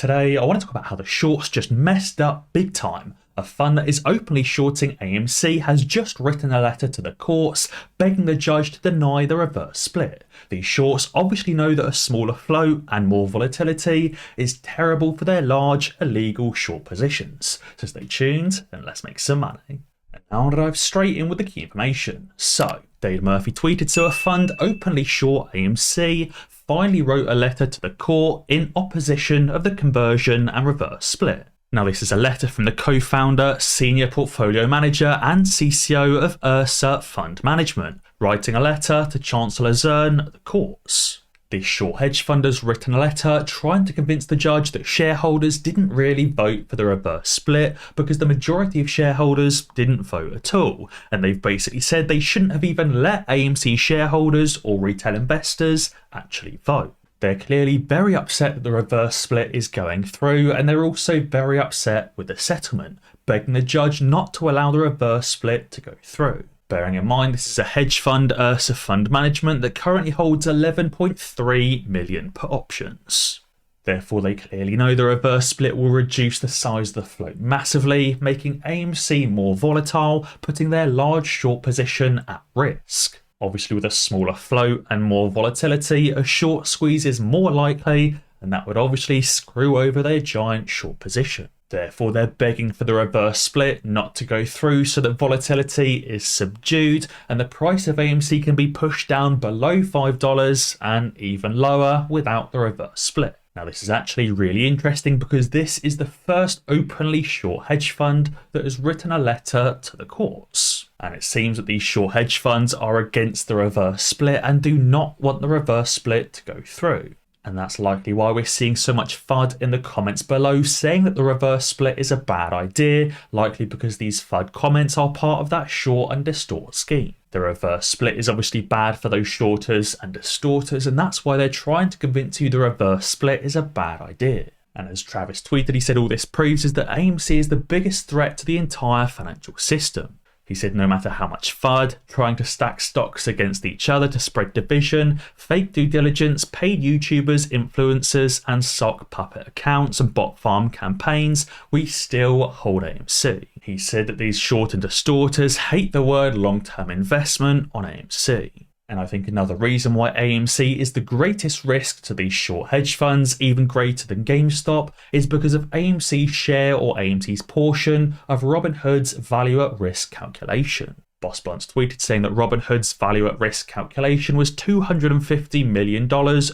Today, I want to talk about how the shorts just messed up big time. A fund that is openly shorting AMC has just written a letter to the courts begging the judge to deny the reverse split. These shorts obviously know that a smaller float and more volatility is terrible for their large illegal short positions. So stay tuned and let's make some money. And now I'll dive straight in with the key information. So, David Murphy tweeted, so a fund openly short AMC finally wrote a letter to the court in opposition of the conversion and reverse split. Now this is a letter from the co-founder, senior portfolio manager and CCO of Ursa Fund Management, writing a letter to Chancellor Zern at the courts. The short hedge fund has written a letter trying to convince the judge that shareholders didn't really vote for the reverse split because the majority of shareholders didn't vote at all, and they've basically said they shouldn't have even let AMC shareholders or retail investors actually vote. They're clearly very upset that the reverse split is going through, and they're also very upset with the settlement, begging the judge not to allow the reverse split to go through. Bearing in mind this is a hedge fund, Ursa Fund Management, that currently holds 11.3 million put options. Therefore, they clearly know the reverse split will reduce the size of the float massively, making AMC more volatile, putting their large short position at risk. Obviously, with a smaller float and more volatility, a short squeeze is more likely, and that would obviously screw over their giant short position. Therefore, they're begging for the reverse split not to go through so that volatility is subdued and the price of AMC can be pushed down below $5 and even lower without the reverse split. Now, this is actually really interesting because this is the first openly short hedge fund that has written a letter to the courts. And it seems that these short hedge funds are against the reverse split and do not want the reverse split to go through. And that's likely why we're seeing so much FUD in the comments below saying that the reverse split is a bad idea, likely because these FUD comments are part of that short and distort scheme. The reverse split is obviously bad for those shorters and distorters, and that's why they're trying to convince you the reverse split is a bad idea. And as Travis tweeted, he said all this proves is that AMC is the biggest threat to the entire financial system. He said no matter how much FUD, trying to stack stocks against each other to spread division, fake due diligence, paid YouTubers, influencers, and sock puppet accounts and bot farm campaigns, we still hold AMC. He said that these short and distorters hate the word long-term investment on AMC. And I think another reason why AMC is the greatest risk to these short hedge funds, even greater than GameStop, is because of AMC's share or AMC's portion of Robinhood's value at risk calculation. Boss Blunts tweeted saying that Robinhood's value at risk calculation was $250 million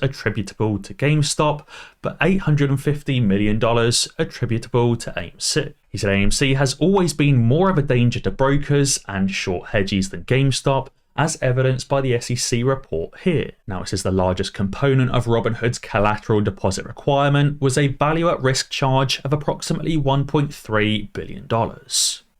attributable to GameStop, but $850 million attributable to AMC. He said AMC has always been more of a danger to brokers and short hedgies than GameStop, as evidenced by the SEC report here. Now, it says the largest component of Robinhood's collateral deposit requirement was a value at risk charge of approximately $1.3 billion.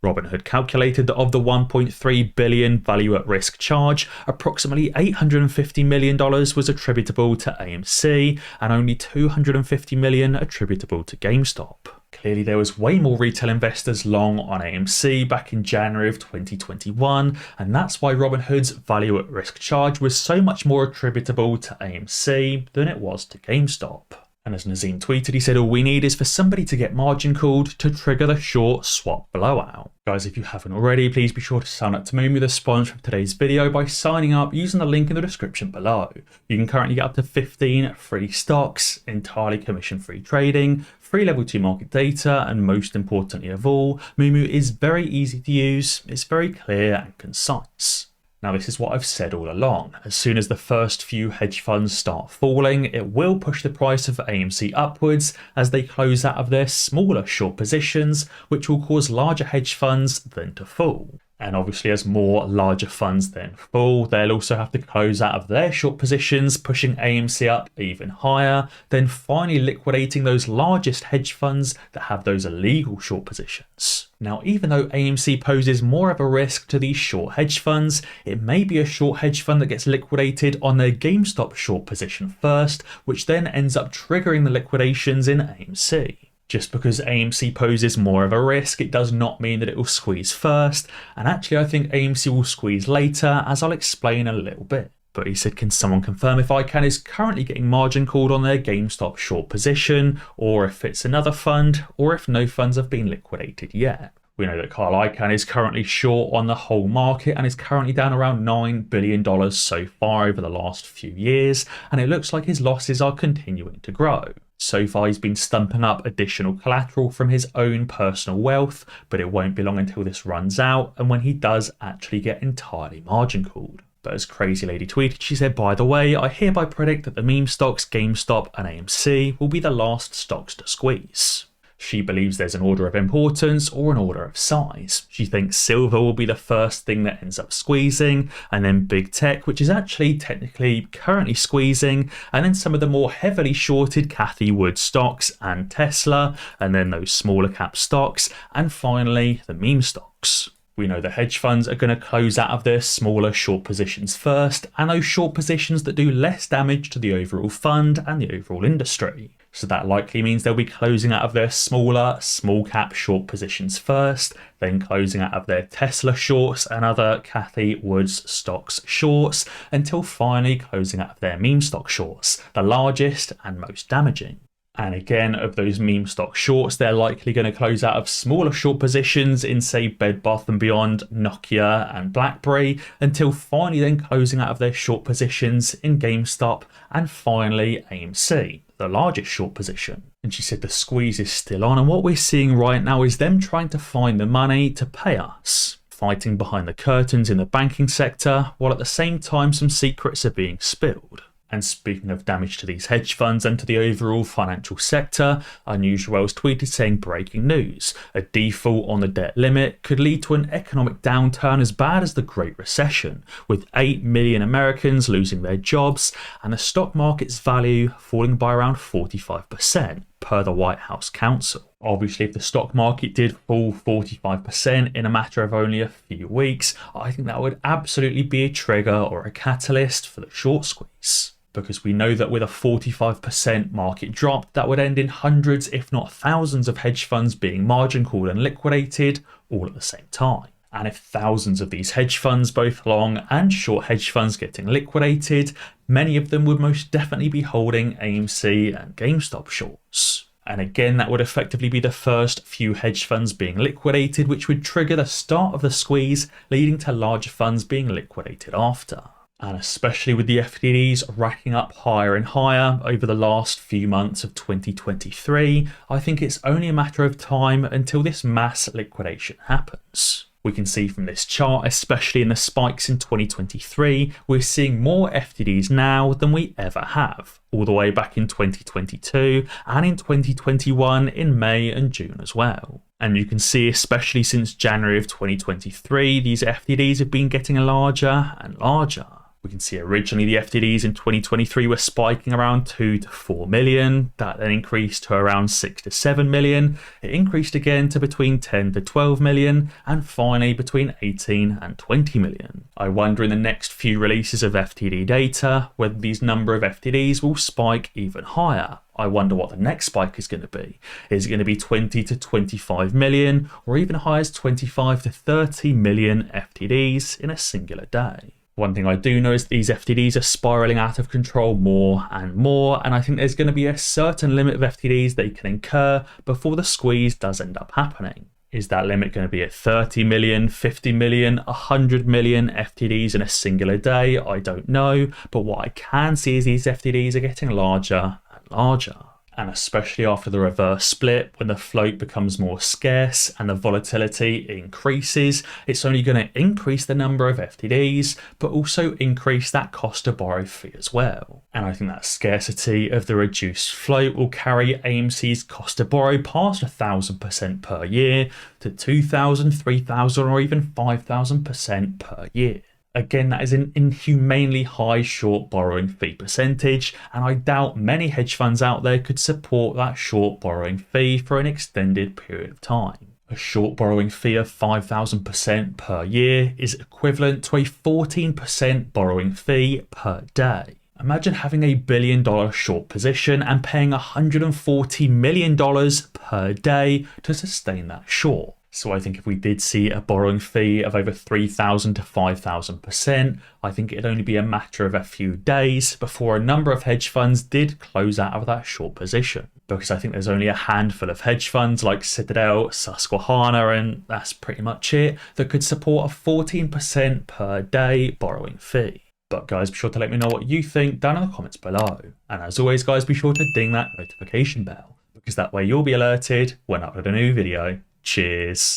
Robinhood calculated that of the $1.3 billion value at risk charge, approximately $850 million was attributable to AMC and only $250 million attributable to GameStop. Clearly, there was way more retail investors long on AMC back in January of 2021, and that's why Robinhood's value at risk charge was so much more attributable to AMC than it was to GameStop. And as Nazim tweeted, he said all we need is for somebody to get margin called to trigger the short swap blowout. Guys, if you haven't already, please be sure to sign up to me, the sponsor of today's video, by signing up using the link in the description below. You can currently get up to 15 free stocks, entirely commission-free trading, free level 2 market data, and most importantly of all, Moomoo is very easy to use, it's very clear and concise. Now, this is what I've said all along. As soon as the first few hedge funds start falling, it will push the price of AMC upwards as they close out of their smaller short positions, which will cause larger hedge funds then to fall. And obviously, as more larger funds then fall, they'll also have to close out of their short positions, pushing AMC up even higher, then finally liquidating those largest hedge funds that have those illegal short positions. Now, even though AMC poses more of a risk to these short hedge funds, it may be a short hedge fund that gets liquidated on their GameStop short position first, which then ends up triggering the liquidations in AMC. Just because AMC poses more of a risk, it does not mean that it will squeeze first, and actually I think AMC will squeeze later, as I'll explain in a little bit. but he said, can someone confirm if ICANN is currently getting margin called on their GameStop short position, or if it's another fund, or if no funds have been liquidated yet? We know that Carl Icahn is currently short on the whole market and is currently down around $9 billion so far over the last few years, and it looks like his losses are continuing to grow. So far he's been stumping up additional collateral from his own personal wealth, but it won't be long until this runs out and when he does actually get entirely margin called. But as Crazy Lady tweeted, she said, by the way, I hereby predict that the meme stocks GameStop and AMC will be the last stocks to squeeze. She believes there's an order of importance or an order of size. She thinks silver will be the first thing that ends up squeezing, and then big tech, which is actually technically currently squeezing, and then some of the more heavily shorted Cathie Wood stocks and Tesla, and then those smaller cap stocks, and finally the meme stocks. We know the hedge funds are going to close out of their smaller short positions first, and those short positions that do less damage to the overall fund and the overall industry. So that likely means they'll be closing out of their smaller, small cap short positions first, then closing out of their Tesla shorts and other Cathie Woods stocks shorts, until finally closing out of their meme stock shorts, the largest and most damaging. And again, of those meme stock shorts, they're likely going to close out of smaller short positions in, say, Bed Bath & Beyond, Nokia and BlackBerry, until finally then closing out of their short positions in GameStop and finally AMC, the largest short position. And she said the squeeze is still on, and what we're seeing right now is them trying to find the money to pay us, fighting behind the curtains in the banking sector, while at the same time some secrets are being spilled. And speaking of damage to these hedge funds and to the overall financial sector, Unusual Wells tweeted saying, breaking news, a default on the debt limit could lead to an economic downturn as bad as the Great Recession, with 8 million Americans losing their jobs and the stock market's value falling by around 45%, per the White House Counsel. Obviously, if the stock market did fall 45% in a matter of only a few weeks, I think that would absolutely be a trigger or a catalyst for the short squeeze. Because we know that with a 45% market drop, that would end in hundreds, if not thousands, of hedge funds being margin called and liquidated all at the same time. And if thousands of these hedge funds, both long and short hedge funds, getting liquidated, many of them would most definitely be holding AMC and GameStop shorts. And again, that would effectively be the first few hedge funds being liquidated, which would trigger the start of the squeeze, leading to larger funds being liquidated after. And especially with the FTDs racking up higher and higher over the last few months of 2023, I think it's only a matter of time until this mass liquidation happens. We can see from this chart, especially in the spikes in 2023, we're seeing more FTDs now than we ever have, all the way back in 2022 and in 2021 in May and June as well. And you can see, especially since January of 2023, these FTDs have been getting larger and larger. We can see originally the FTDs in 2023 were spiking around 2 to 4 million. That then increased to around 6 to 7 million. It increased again to between 10 to 12 million, and finally between 18 and 20 million. I wonder in the next few releases of FTD data whether these number of FTDs will spike even higher. I wonder what the next spike is going to be. Is it going to be 20 to 25 million, or even high as 25 to 30 million FTDs in a singular day? One thing I do know is these FTDs are spiraling out of control more and more, and I think there's going to be a certain limit of FTDs they can incur before the squeeze does end up happening. Is that limit going to be at 30 million, 50 million, 100 million FTDs in a singular day? I don't know, but what I can see is these FTDs are getting larger and larger. And especially after the reverse split, when the float becomes more scarce and the volatility increases, it's only going to increase the number of FTDs, but also increase that cost to borrow fee as well. And I think that scarcity of the reduced float will carry AMC's cost to borrow past 1,000% per year to 2,000, 3,000, or even 5,000% per year. Again, that is an inhumanely high short borrowing fee percentage, and I doubt many hedge funds out there could support that short borrowing fee for an extended period of time. A short borrowing fee of 5,000% per year is equivalent to a 14% borrowing fee per day. Imagine having a $1 billion short position and paying $140 million per day to sustain that short. So I think if we did see a borrowing fee of over 3,000 to 5,000%, I think it'd only be a matter of a few days before a number of hedge funds did close out of that short position. Because I think there's only a handful of hedge funds like Citadel, Susquehanna, and that's pretty much it, that could support a 14% per day borrowing fee. But guys, be sure to let me know what you think down in the comments below. And as always guys, be sure to ding that notification bell, because that way you'll be alerted when I upload a new video. Cheers.